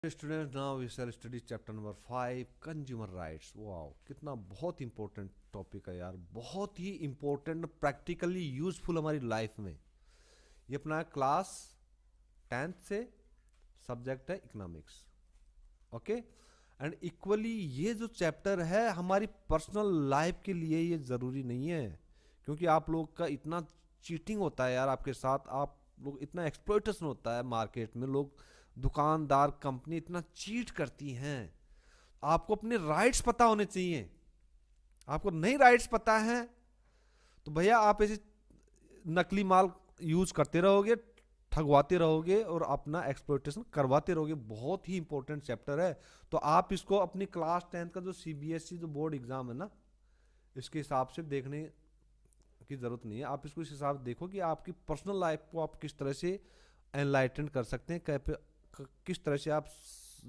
Students now we shall study chapter number 5 consumer rights. Wow, कितना बहुत important topic है यार, बहुत ही इंपॉर्टेंट, प्रैक्टिकली यूजफुल हमारी लाइफ में। ये अपना क्लास 10th से सब्जेक्ट है इकोनॉमिक्स। ओके, एंड इक्वली ये जो चैप्टर है हमारी पर्सनल लाइफ के लिए ये ज़रूरी नहीं है, क्योंकि आप लोग का इतना चीटिंग होता है यार आपके साथ, आप लोग इतना एक्सप्लॉइटेशन होता है मार्केट में, लोग दुकानदार कंपनी इतना चीट करती हैं। आपको अपने राइट्स पता होने चाहिए। आपको नहीं राइट्स पता है तो भैया आप ऐसे नकली माल यूज करते रहोगे, ठगवाते रहोगे और अपना एक्सप्लॉइटेशन करवाते रहोगे। बहुत ही इंपॉर्टेंट चैप्टर है। तो आप इसको अपनी क्लास 10th का जो सीबीएसई जो बोर्ड एग्जाम है ना, इसके हिसाब से देखने की जरूरत नहीं है। आप इसको इस हिसाब से देखो कि आपकी पर्सनल लाइफ को आप किस तरह से एनलाइटन कर सकते हैं, किस तरह से आप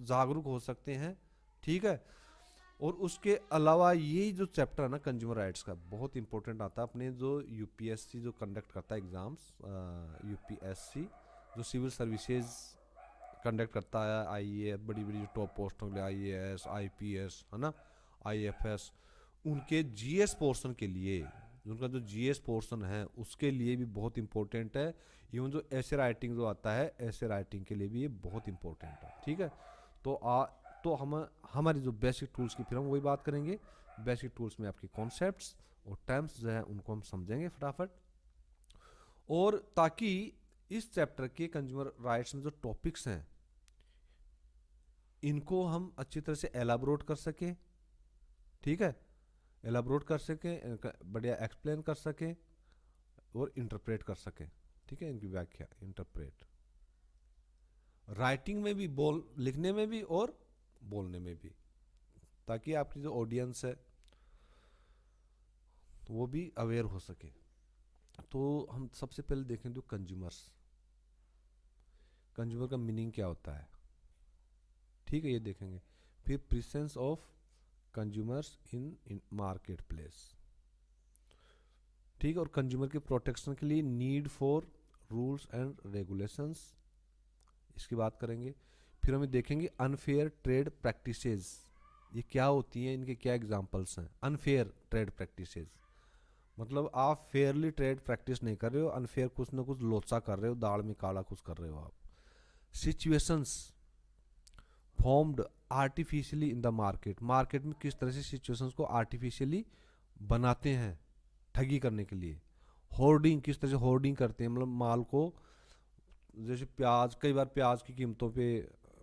जागरूक हो सकते हैं। ठीक है, और उसके अलावा ये जो चैप्टर है ना कंज्यूमर राइट्स का, बहुत इंपॉर्टेंट आता है अपने जो यूपीएससी जो कंडक्ट करता है एग्जाम्स, यूपीएससी जो सिविल सर्विसेज कंडक्ट करता है, आईएएस बड़ी बड़ी जो टॉप पोस्टों के लिए, आईएएस आईपीएस है ना, आईएफएस, उनके जीएस पोर्शन के लिए, उनका जो जीएस पोर्शन है उसके लिए भी बहुत इंपॉर्टेंट है। इवन जो ऐसे राइटिंग जो आता है, ऐसे राइटिंग के लिए भी ये बहुत इंपॉर्टेंट है। ठीक है, तो तो हम हमारी जो बेसिक टूल्स की फिर हम वही बात करेंगे। बेसिक टूल्स में आपके कॉन्सेप्ट्स और टर्म्स जो है उनको हम समझेंगे फटाफट, और ताकि इस चैप्टर के कंज्यूमर राइट्स में जो टॉपिक्स हैं इनको हम अच्छी तरह से एलाबोरेट कर सकें। ठीक है, एलाबोरेट कर सकें, बढ़िया एक्सप्लेन कर सकें और इंटरप्रेट कर सकें। ठीक है, इनकी व्याख्या इंटरप्रेट, राइटिंग में भी, बोल लिखने में भी और बोलने में भी, ताकि आपकी जो ऑडियंस है तो वो भी अवेयर हो सके। तो हम सबसे पहले देखें जो कंज्यूमर्स, कंज्यूमर का मीनिंग क्या होता है। ठीक है, ये देखेंगे। फिर presence of consumers in market place. ठीक है, और कंज्यूमर के प्रोटेक्शन के लिए need for rules and regulations, इसकी बात करेंगे। फिर हमें देखेंगे अनफेयर ट्रेड प्रैक्टिसेस, ये क्या होती हैं, इनके क्या एग्जांपल्स हैं। अनफेयर ट्रेड प्रैक्टिसेस मतलब आप फेयरली ट्रेड प्रैक्टिस नहीं कर रहे हो, अनफेयर कुछ ना कुछ लोचा कर रहे हो, दाल में काला कुछ कर रहे हो आप। Situations formed artificially in the market, market में किस तरह से सिचुएशंस को आर्टिफिशियली बनाते हैं ठगी करने के लिए। होर्डिंग, किस तरह से होर्डिंग करते हैं, मतलब माल को, जैसे प्याज, कई बार प्याज की कीमतों पे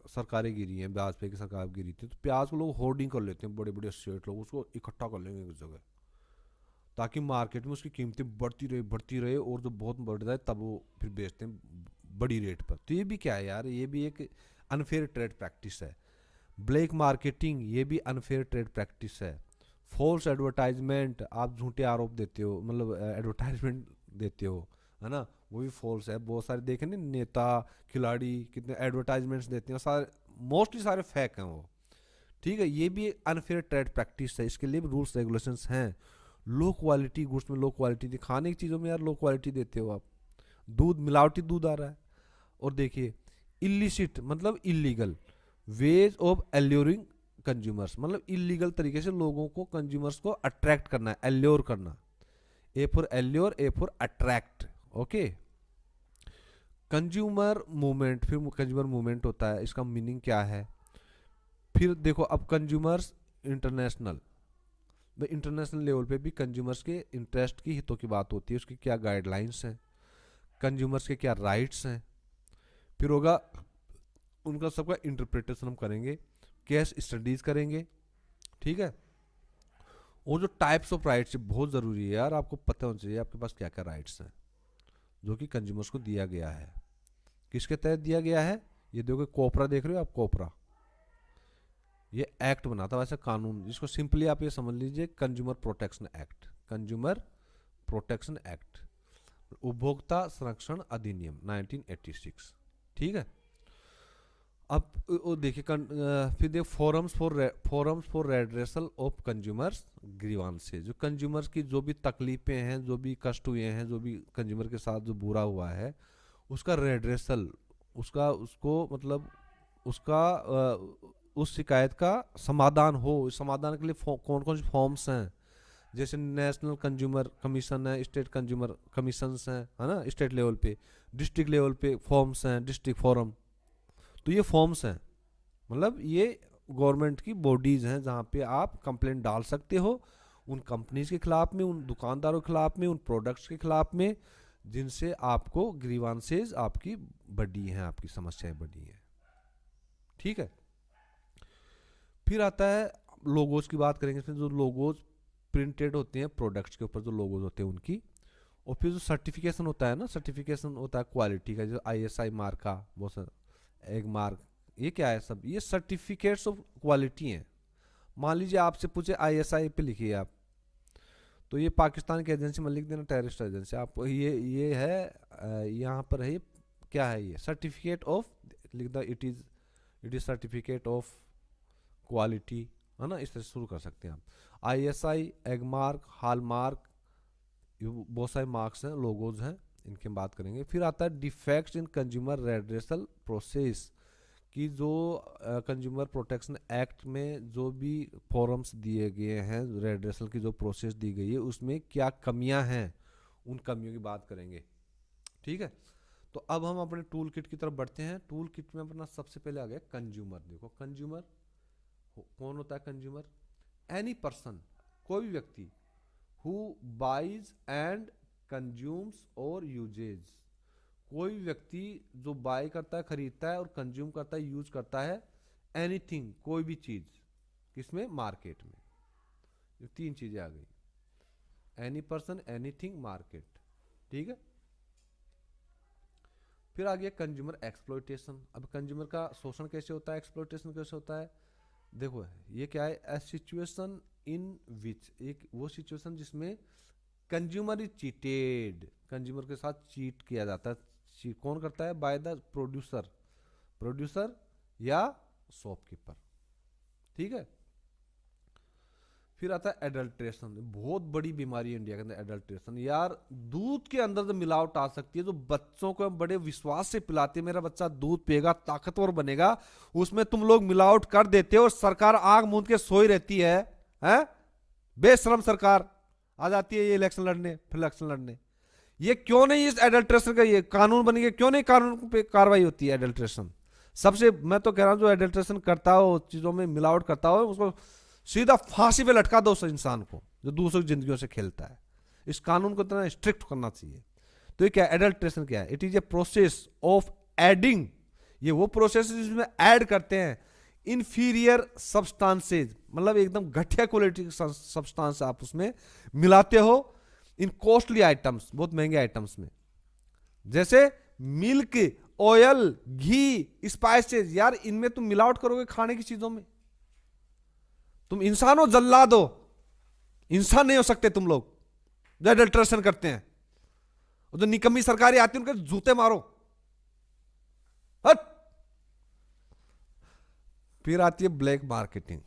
सरकारें गिरी हैं, ब्याज पे की सरकार गिरी थी, तो प्याज को लोग होर्डिंग कर लेते हैं, बड़े बड़े सेठ लोग उसको इकट्ठा कर लेंगे एक जगह, ताकि मार्केट में उसकी कीमतें बढ़ती रहे और जब बहुत बढ़ जाए तब वो फिर बेचते हैं बड़ी रेट पर। तो ये भी क्या है यार, ये भी एक अनफेयर ट्रेड प्रैक्टिस है। ब्लैक मार्केटिंग, ये भी अनफेयर ट्रेड प्रैक्टिस है। फॉल्स एडवर्टाइजमेंट, आप झूठे आरोप देते हो, मतलब एडवर्टाइजमेंट देते हो, है ना, वो भी फॉल्स है। बहुत सारे देखे ना, नेता खिलाड़ी कितने एडवर्टाइजमेंट्स देते हैं, सारे मोस्टली सारे फेक हैं वो। ठीक है, ये भी अनफेयर ट्रेड प्रैक्टिस है, इसके लिए भी रूल्स रेगुलेशंस हैं। लो क्वालिटी गुड्स में लो क्वालिटी, खाने की चीज़ों में यार लो क्वालिटी देते हो आप, दूध मिलावटी दूध आ रहा है। और देखिए इलिसिट मतलब illegal ways of alluring consumers, मतलब इलीगल तरीके से लोगों को, कंज्यूमर्स को अट्रैक्ट करना है, एल्योर करना। A for allure, A for attract. Okay, consumer movement, फिर कंज्यूमर मूवमेंट होता है, इसका मीनिंग क्या है। फिर देखो अब कंज्यूमर्स इंटरनेशनल, इंटरनेशनल लेवल पे भी कंज्यूमर्स के इंटरेस्ट की, हितों की बात होती है, उसकी क्या गाइडलाइंस हैं, कंज्यूमर्स के क्या राइट्स हैं। फिर होगा उनका सबका इंटरप्रिटेशन हम करेंगे, केस स्टडीज करेंगे। ठीक है, वो जो टाइप्स ऑफ राइट्स है बहुत ज़रूरी है यार, आपको पता होना चाहिए आपके पास क्या क्या राइट्स हैं जो कि कंज्यूमर्स को दिया गया है। किसके तहत दिया गया है, ये देखो कोपरा देख रहे हो आप, कोपरा ये एक्ट बना था, वैसे कानून, जिसको सिंपली आप ये समझ लीजिए consumer protection act, consumer protection act, उपभोक्ता संरक्षण अधिनियम 1986। ठीक है, अब वो देखिए फिर देखिए forums for redressal of consumers grievances, जो कंज्यूमर्स की जो भी तकलीफें हैं, जो भी कष्ट हुए हैं, जो भी कंज्यूमर के साथ जो बुरा हुआ है, उसका रेड्रेसल, उसका उसको मतलब उसका उस शिकायत का समाधान हो। इस समाधान के लिए कौन कौन से फॉर्म्स हैं, जैसे नेशनल कंज्यूमर कमीशन है, स्टेट कंज्यूमर कमीशंस हैं, है ना, स्टेट लेवल पे, डिस्ट्रिक्ट लेवल पे फॉर्म्स हैं, डिस्ट्रिक्ट फोरम। तो ये फॉर्म्स हैं, मतलब ये गवर्नमेंट की बॉडीज हैं जहाँ पे आप कंप्लेंट डाल सकते हो उन कंपनीज के खिलाफ में, उन दुकानदारों के खिलाफ में, उन प्रोडक्ट्स के खिलाफ में जिनसे आपको ग्रीवांसेज आपकी बढ़ी हैं, आपकी समस्याएं बढ़ी हैं। ठीक है। फिर आता है लोगोज की बात करेंगे। इसमें जो लोगोज प्रिंटेड होते हैं प्रोडक्ट्स के ऊपर, जो लोगोज होते हैं उनकी, और फिर जो सर्टिफिकेशन होता है ना, सर्टिफिकेशन होता है क्वालिटी का, जो ISI मार्क का, बहुत सारा एक मार्क, ये क्या है सब, ये सर्टिफिकेट्स ऑफ क्वालिटी हैं। मान लीजिए आपसे पूछे ISI पे लिखिए आप, तो ये पाकिस्तान की एजेंसी में लिख देना टेररिस्ट एजेंसी, आप ये है यहाँ पर है, क्या है ये सर्टिफिकेट ऑफ, लिख दो it is certificate of quality, है ना, इस तरह शुरू कर सकते हैं आप। ISI, एगमार्क, हॉलमार्क, ये बहुत सारे मार्क्स हैं, लोगोज हैं, इनकी हम बात करेंगे। फिर आता है defects in consumer redressal process, कि जो कंज्यूमर प्रोटेक्शन एक्ट में जो भी फॉरम्स दिए गए हैं, रेड्रेसल की जो प्रोसेस दी गई है, उसमें क्या कमियां हैं, उन कमियों की बात करेंगे। ठीक है। तो अब हम अपने टूल किट की तरफ बढ़ते हैं। टूल किट में अपना सबसे पहले आ गया कंज्यूमर। देखो कंज्यूमर कौन होता है? कंज्यूमर एनी पर्सन, कोई भी व्यक्ति, हु बाइज एंड कंज्यूम्स और यूजेज, कोई भी व्यक्ति जो बाय करता है, खरीदता है, और कंज्यूम करता है, यूज करता है एनीथिंग, कोई भी चीज, किसमें? मार्केट में। ये तीन चीजें आ गई, एनी पर्सन, एनीथिंग, मार्केट। ठीक है। फिर आ गया कंज्यूमर एक्सप्लॉयटेशन। अब कंज्यूमर का शोषण कैसे होता है, एक्सप्लॉयटेशन कैसे होता है? देखो ये क्या है, ए सिचुएशन इन विच, एक वो सिचुएशन जिसमें कंज्यूमर इज चीटेड, कंज्यूमर के साथ चीट किया जाता है। कौन करता है? बाय द प्रोड्यूसर या शॉपकीपर। ठीक है। फिर आता है एडल्ट्रेशन, बहुत बड़ी बीमारी है इंडिया के अंदर, एडल्ट्रेशन। यार दूध के अंदर जो मिलावट आ सकती है, जो बच्चों को हम बड़े विश्वास से पिलाते हैं, मेरा बच्चा दूध पिएगा ताकतवर बनेगा, उसमें तुम लोग मिलावट कर देते हो और सरकार आग मूंद के सोई रहती है, हैं? बेशरम सरकार आ जाती है ये इलेक्शन लड़ने, फिर इलेक्शन लड़ने। ये क्यों नहीं, इस एडल्ट्रेशन का ये कानून बन गया, क्यों नहीं कानून पे कार्रवाई होती है? एडल्ट्रेशन सबसे, मैं तो कह रहा हूं जो एडल्ट्रेशन करता हो, चीजों में मिलावट करता हो, उसको सीधा फांसी पे लटका दो उस इंसान को जो दूसरों की जिंदगियों से खेलता है। इस कानून को इतना स्ट्रिक्ट करना चाहिए। तो ये क्या है? एडल्ट्रेशन क्या है? It is a process of adding, ये वो प्रोसेस जिसमें ऐड करते हैं इंफीरियर सब्सटेंसेज, मतलब एकदम घटिया क्वालिटी के सब्सटेंस आप उसमें मिलाते हो इन कॉस्टली आइटम्स, बहुत महंगे आइटम्स में, जैसे मिल्क, ऑयल, घी, स्पाइसेस। यार इनमें तुम मिलावट करोगे खाने की चीजों में, तुम इंसान हो, जल्लाद हो, इंसान नहीं हो सकते तुम लोग जो एडल्ट्रेशन करते हैं। और जो निकम्मी सरकारें आती है उनके जूते मारो, हट। फिर आती है ब्लैक मार्केटिंग।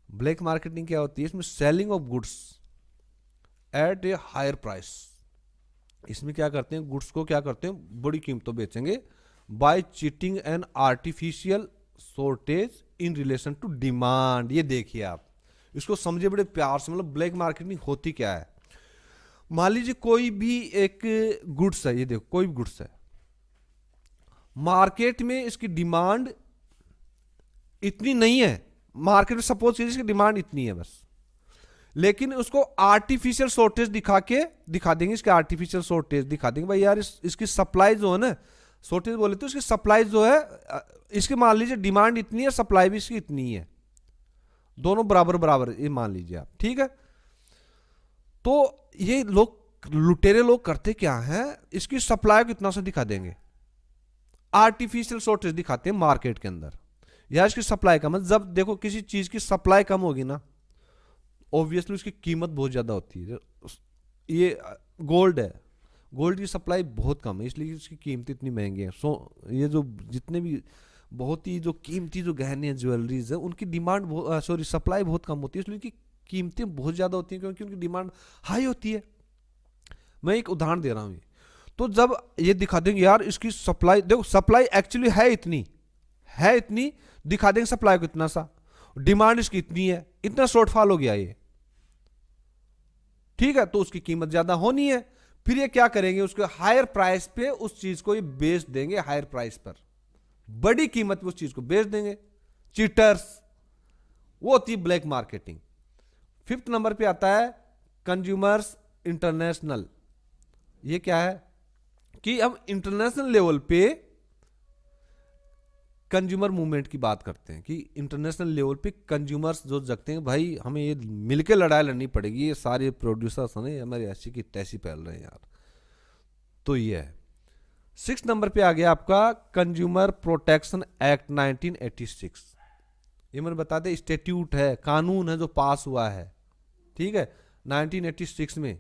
ब्लैक मार्केटिंग क्या होती है? इसमें selling of goods at a higher price. इसमें क्या करते हैं? गुड्स को क्या करते हैं? बड़ी कीमतों बेचेंगे, by cheating and artificial shortage in relation to demand. ये देखिए आप इसको समझे बड़े प्यार से, मतलब ब्लैक मार्केटिंग होती क्या है। मान लीजिए कोई भी एक गुड्स है, ये देखो कोई भी गुड्स है, मार्केट में इसकी डिमांड इतनी नहीं है, मार्केट में सपोज कीजिए इसकी डिमांड इतनी है बस, लेकिन उसको आर्टिफिशियल शॉर्टेज दिखा देंगे, इसके आर्टिफिशियल शॉर्टेज दिखा देंगे, भाई यार इसकी सप्लाई जो है ना, शॉर्टेज बोले तो इसकी सप्लाई जो है, इसकी मान लीजिए डिमांड इतनी है, सप्लाई भी इसकी इतनी है, दोनों बराबर बराबर, ये मान लीजिए आप। ठीक है। तो ये लोग, लुटेरे लोग करते क्या हैं? इसकी सप्लाई को इतना सा दिखा देंगे, आर्टिफिशियल शॉर्टेज दिखाते हैं मार्केट के अंदर, या इसकी सप्लाई कम है। जब देखो किसी चीज की सप्लाई कम होगी ना, ऑब्वियसली उसकी कीमत बहुत ज्यादा होती है। ये गोल्ड है, गोल्ड की सप्लाई बहुत कम है, इसलिए इसकी कीमत इतनी महंगी है। ये जो जितने भी बहुत ही जो कीमती जो गहने हैं, ज्वेलरीज है, उनकी डिमांड सप्लाई बहुत कम होती है, इसलिए उनकी कीमतें बहुत ज्यादा होती हैं, क्योंकि उनकी डिमांड हाई होती है। मैं एक उदाहरण दे रहा हूँ। तो जब ये दिखा देंगे यार इसकी सप्लाई, देखो सप्लाई एक्चुअली है इतनी, है इतनी, दिखा देंगे सप्लाई को इतना सा, डिमांड इसकी इतनी है, इतना शॉर्टफॉल हो गया ये, ठीक है, तो उसकी कीमत ज्यादा होनी है। फिर ये क्या करेंगे, उसके हायर प्राइस पे उस चीज को ये बेच देंगे, हायर प्राइस पर, बड़ी कीमत पे उस चीज को बेच देंगे। चीटर्स, वो होती है ब्लैक मार्केटिंग। फिफ्थ नंबर पे आता है कंज्यूमर्स इंटरनेशनल। ये क्या है कि हम इंटरनेशनल लेवल पे कंज्यूमर मूवमेंट की बात करते हैं, कि इंटरनेशनल लेवल पे कंज्यूमर्स जो जगते हैं, भाई हमें ये मिलके लड़ाई लड़नी पड़ेगी, ये सारे प्रोड्यूसर्स हैं हमारी ऐसी की तैसी फैल रहे हैं यार। तो ये है। 6 नंबर पे आ गया आपका कंज्यूमर प्रोटेक्शन एक्ट 1986। ये मैंने बता दें स्टेट्यूट है, कानून है जो पास हुआ है, ठीक है, 1986 में,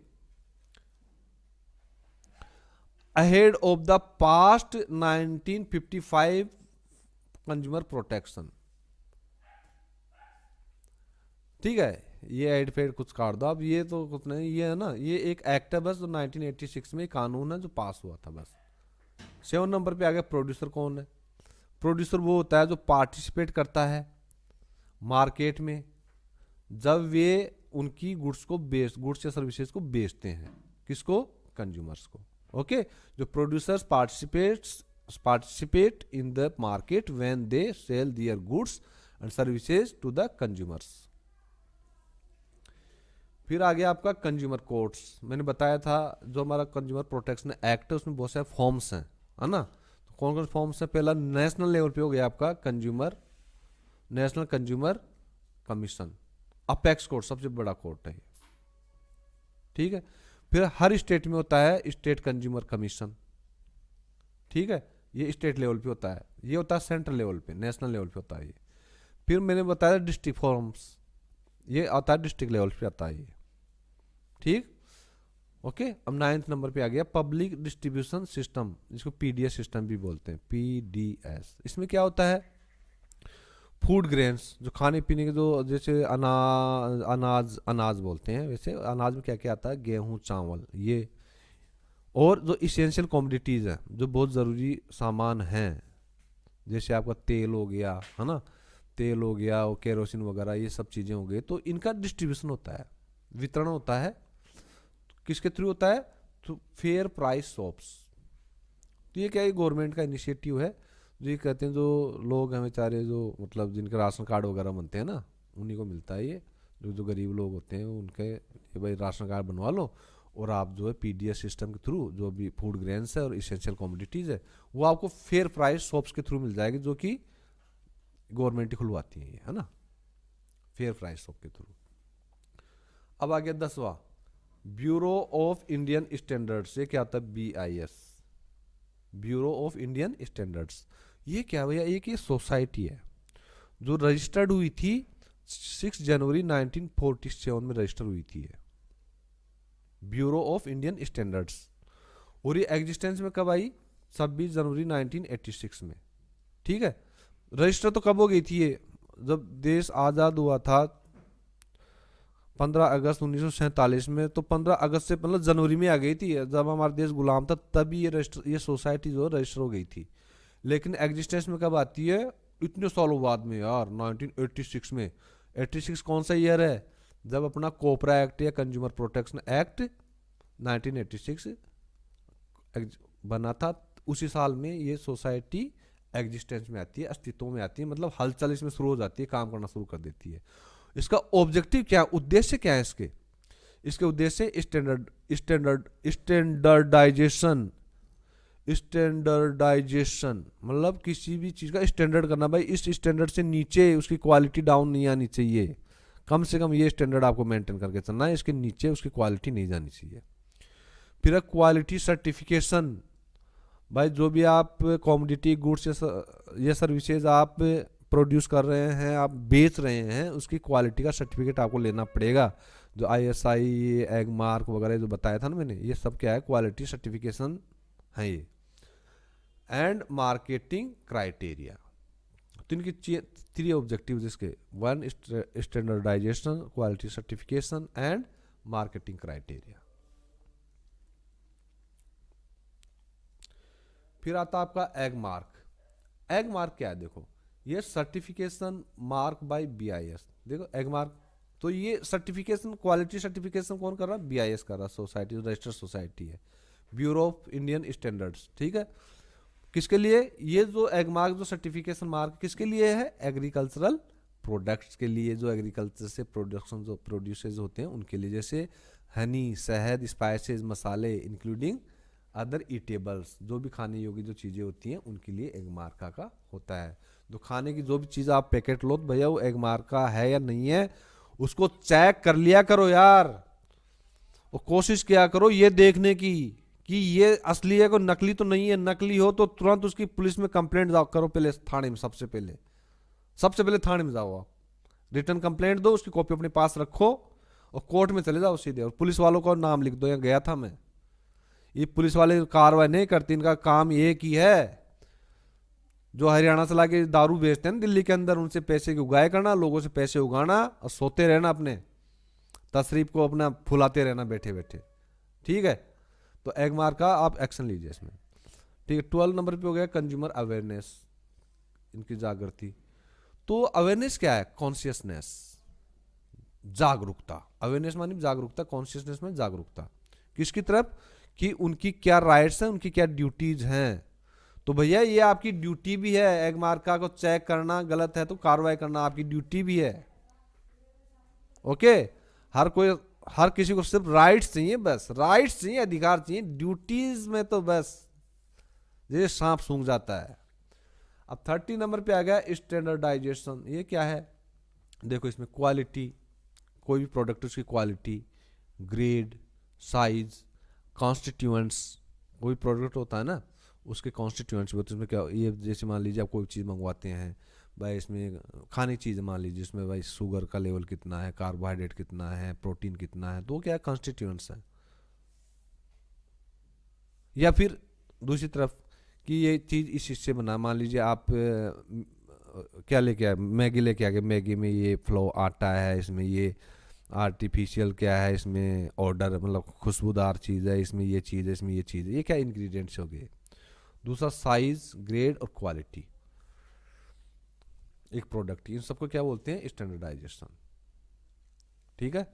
ahead of the past 1955 consumer protection, ठीक है। ये एड फेड कुछ काट दो अब, ये तो कुछ नहीं, ये है ना, ये एक एक्ट है बस जो 1986 में कानून है जो पास हुआ था बस। 7 नंबर पे आ गया प्रोड्यूसर कौन है। प्रोड्यूसर वो होता है जो पार्टिसिपेट करता है मार्केट में, जब वे उनकी गुड्स या सर्विसेज को बेचते हैं, किसको, कंज्यूमर्स को। ओके, जो producers participate in the market when they sell their goods and services to the consumers। फिर आ गया आपका कंज्यूमर कोर्ट्स। मैंने बताया था जो हमारा कंज्यूमर प्रोटेक्शन एक्ट है उसमें बहुत सारे फॉर्म्स हैं, है ना। तो कौन कौन फॉर्म्स हैं, पहला नेशनल लेवल पे हो गया आपका national consumer commission, apex court सबसे बड़ा कोर्ट है, ठीक है। फिर हर स्टेट में होता है स्टेट कंज्यूमर कमीशन, ठीक है, ये स्टेट लेवल पे होता है। ये होता है सेंट्रल लेवल पे, नेशनल लेवल पे होता है ये। फिर मैंने बताया डिस्ट्रिक्ट फॉर्म्स, ये आता है डिस्ट्रिक्ट लेवल पे आता है ये, ठीक। ओके, अब 9th नंबर पे आ गया पब्लिक डिस्ट्रीब्यूशन सिस्टम, जिसको पीडीएस सिस्टम भी बोलते हैं, पीडीएस। इसमें क्या होता है, फूड ग्रेन्स, जो खाने पीने के, जो जैसे अनाज बोलते हैं, वैसे अनाज में क्या क्या आता है, गेहूं, चावल, ये, और जो इसेंशियल कमोडिटीज़ हैं, जो बहुत ज़रूरी सामान हैं, जैसे आपका तेल हो गया, है ना, तेल हो गया, और केरोसिन वगैरह, ये सब चीज़ें हो गई, तो इनका डिस्ट्रीब्यूशन होता है, वितरण होता है, किसके थ्रू होता है, तो फेयर प्राइस शॉप्स। तो ये क्या है, गवर्नमेंट का इनिशिएटिव है, जो ये कहते हैं जो लोग हैं बेचारे, जो मतलब जिनके राशन कार्ड वगैरह बनते हैं ना, उन्हीं को मिलता है ये, जो गरीब लोग होते हैं उनके, ये भाई राशन कार्ड बनवा लो, और आप जो है पीडीएस सिस्टम के थ्रू जो भी फूड ग्रेन्स है और इसेंशियल कमोडिटीज़ है, वो आपको फेयर प्राइस शॉप्स के थ्रू मिल जाएगी, जो कि गवर्नमेंट ही खुलवाती है ना, फेयर प्राइस शॉप के थ्रू। अब आ गया 10वां, ब्यूरो ऑफ इंडियन स्टैंडर्ड्स। ये क्या होता है, BIS, bureau of Indian standards. ये क्या भैया, एक ये सोसाइटी है जो रजिस्टर्ड हुई थी 6 जनवरी 1947 में रजिस्टर हुई थी, ब्यूरो ऑफ इंडियन स्टैंडर्ड्स। और ये एग्जिस्टेंस में कब आई, 26 जनवरी 1986 में, ठीक है। रजिस्टर तो कब हो गई थी ये, जब देश आज़ाद हुआ था 15 अगस्त 1947 में, तो 15 अगस्त से मतलब जनवरी में आ गई थी, जब हमारा देश गुलाम था, तभी ये सोसाइटी जो रजिस्टर हो गई थी। लेकिन एग्जिस्टेंस में कब आती है, इतने सालों बाद में यार, 1986 में। 86 कौन सा ईयर है, जब अपना कोपरा एक्ट या कंज्यूमर प्रोटेक्शन एक्ट 1986 बना था, उसी साल में ये सोसाइटी एग्जिस्टेंस में आती है, अस्तित्व में आती है, मतलब हलचल इसमें शुरू हो जाती है, काम करना शुरू कर देती है। इसका ऑब्जेक्टिव क्या, उद्देश्य क्या है इसके उद्देश्य स्टैंडर्डाइजेशन, मतलब किसी भी चीज़ का स्टैंडर्ड करना, भाई इस स्टैंडर्ड से नीचे उसकी क्वालिटी डाउन नहीं आनी चाहिए, कम से कम ये स्टैंडर्ड आपको मेंटेन करके चलना है, इसके नीचे उसकी क्वालिटी नहीं जानी चाहिए। फिर क्वालिटी सर्टिफिकेशन, भाई जो भी आप कमोडिटी गुड्स या सर्विसेज आप प्रोड्यूस कर रहे हैं, आप बेच रहे हैं, उसकी क्वालिटी का सर्टिफिकेट आपको लेना पड़ेगा, जो ISI, एग मार्क वगैरह जो बताया था ना मैंने, ये सब क्या है, क्वालिटी सर्टिफिकेशन है ये। एंड मार्केटिंग क्राइटेरिया, तो इनकी 3 ऑब्जेक्टिव इसके, 1 standardisation, quality certification and marketing criteria. फिर आता आपका एग मार्क। एग मार्क क्या है, देखो ये सर्टिफिकेशन मार्क बाय बीआईएस, देखो एग मार्क। तो ये सर्टिफिकेशन, क्वालिटी सर्टिफिकेशन कौन कर रहा है? बीआईएस कर रहा है, सोसाइटी रजिस्टर्ड सोसाइटी है, ब्यूरो ऑफ इंडियन स्टैंडर्ड्स, ठीक है। किसके लिए ये जो एग मार्क, जो सर्टिफिकेशन मार्क किसके लिए है? एग्रीकल्चरल प्रोडक्ट्स के लिए, जो एग्रीकल्चर से प्रोडक्शन जो प्रोड्यूसेस होते हैं उनके लिए, जैसे हनी, शहद, स्पाइसेस, मसाले, इंक्लूडिंग अदर ईटेबल्स, जो भी खाने योग्य जो चीज़ें होती हैं उनके लिए एग मार्का का होता है। तो खाने की जो भी चीज़ आप पैकेट लो तो भैया वो एग मार्का है या नहीं है, उसको चेक कर लिया करो यार, और कोशिश किया करो ये देखने की कि ये असली है, कोई नकली तो नहीं है। नकली हो तो तुरंत उसकी पुलिस में कंप्लेंट जाओ करो, पहले थाने में, सबसे पहले थाने में जाओ आप, रिटर्न कंप्लेंट दो, उसकी कॉपी अपने पास रखो और कोर्ट में चले जाओ सीधे, और पुलिस वालों का नाम लिख दो, यहाँ गया था मैं। ये पुलिस वाले कार्रवाई नहीं करती, इनका काम ये की है, जो हरियाणा से लाके दारू बेचते हैं दिल्ली के अंदर, उनसे पैसे की उगाए करना, लोगों से पैसे उगाना और सोते रहना, अपने तशरीफ को अपना फुलाते रहना बैठे बैठे, ठीक है। तो एग मार्क का आप एक्शन लीजिए इसमें, ठीक है। 12 नंबर पे हो गया कंज्यूमर अवेयरनेस, इनकी जागृति। तो अवेयरनेस क्या है? कॉन्शियसनेस, जागरूकता। अवेयरनेस मानी जागरूकता, कॉन्शियसनेस में जागरूकता किसकी तरफ? कि उनकी क्या राइट्स हैं, उनकी क्या ड्यूटीज हैं। तो भैया ये आपकी ड्यूटी भी है, एग मार्का को चेक करना, गलत है तो कार्रवाई करना आपकी ड्यूटी भी है, ओके। हर किसी को सिर्फ राइट्स चाहिए, बस राइट्स चाहिए, अधिकार चाहिए, ड्यूटीज में तो बस ये सांप सूंघ जाता है। अब 30 नंबर पे आ गया स्टैंडर्डाइजेशन। ये क्या है? देखो इसमें क्वालिटी, कोई भी प्रोडक्ट उसकी क्वालिटी, ग्रेड, साइज, कॉन्स्टिट्यूएंट्स, कोई प्रोडक्ट होता है ना उसके कॉन्स्टिट्यूएंट्स भी होते हैं। इसमें क्या, ये जैसे मान लीजिए आप कोई चीज़ मंगवाते हैं भाई, इसमें खाने की चीज़ मान लीजिए, इसमें भाई शुगर का लेवल कितना है, कार्बोहाइड्रेट कितना है, प्रोटीन कितना है, तो क्या कॉन्स्टिट्यूएंट्स है। या फिर दूसरी तरफ कि ये चीज़ इस चीज़ से बना, मान लीजिए आप क्या लेके आए, मैगी लेके आ गए, मैगी में ये फ्लो आटा है, इसमें ये आर्टिफिशियल क्या है, इसमें ऑर्डर मतलब खुशबूदार चीज़ है, इसमें ये चीज़ है, इसमें ये चीज़ है, ये क्या इंग्रेडिएंट्स हो गए। दूसरा साइज, ग्रेड और क्वालिटी एक प्रोडक्ट, इन सबको क्या बोलते हैं? स्टैंडर्डाइजेशन, ठीक है।